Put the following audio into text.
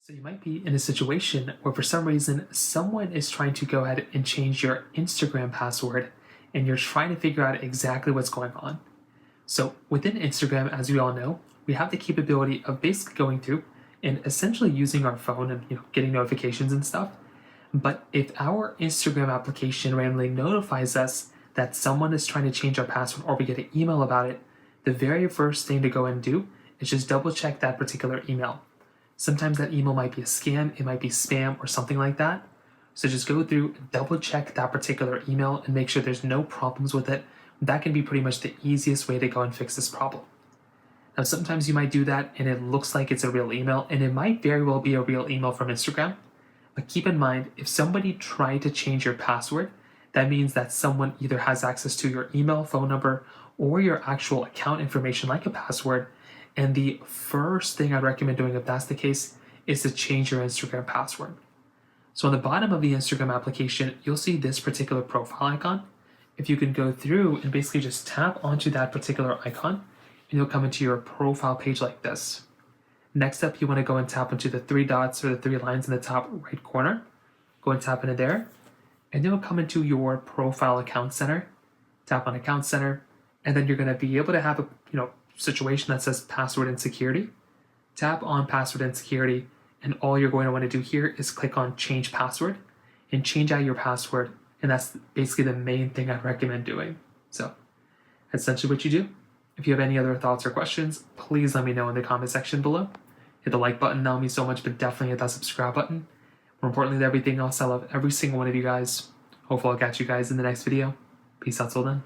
So you might be in a situation where for some reason someone is trying to go ahead and change your Instagram password and you're trying to figure out exactly what's going on. So within Instagram, as we all know, we have the capability of basically going through and essentially using our phone and getting notifications and stuff. But if our Instagram application randomly notifies us that someone is trying to change our password or we get an email about it, the very first thing to go and do is just double check that particular email. Sometimes that email might be a scam, it might be spam or something like that. So just go through, double check that particular email and make sure there's no problems with it. That can be pretty much the easiest way to go and fix this problem. Now, sometimes you might do that and it looks like it's a real email, and it might very well be a real email from Instagram. But keep in mind, if somebody tried to change your password, that means that someone either has access to your email, phone number, or your actual account information like a password. And the first thing I'd recommend doing if that's the case is to change your Instagram password. So on the bottom of the Instagram application, you'll see this particular profile icon. If you can go through and basically just tap onto that particular icon, and you'll come into your profile page like this. Next up, you want to go and tap into the three dots or the three lines in the top right corner. Go and tap into there, and you'll come into your profile account center. Tap on account center, and then you're going to be able to have a situation that says password and security. Tap on password and security, and all you're going to want to do here is click on change password and change out your password. And that's basically the main thing I'd recommend doing. So that's essentially what you do. If you have any other thoughts or questions, please let me know in the comment section below. Hit the like button, that would mean so much, but definitely hit that subscribe button. More importantly than everything else, I love every single one of you guys. Hopefully I'll catch you guys in the next video. Peace out till then.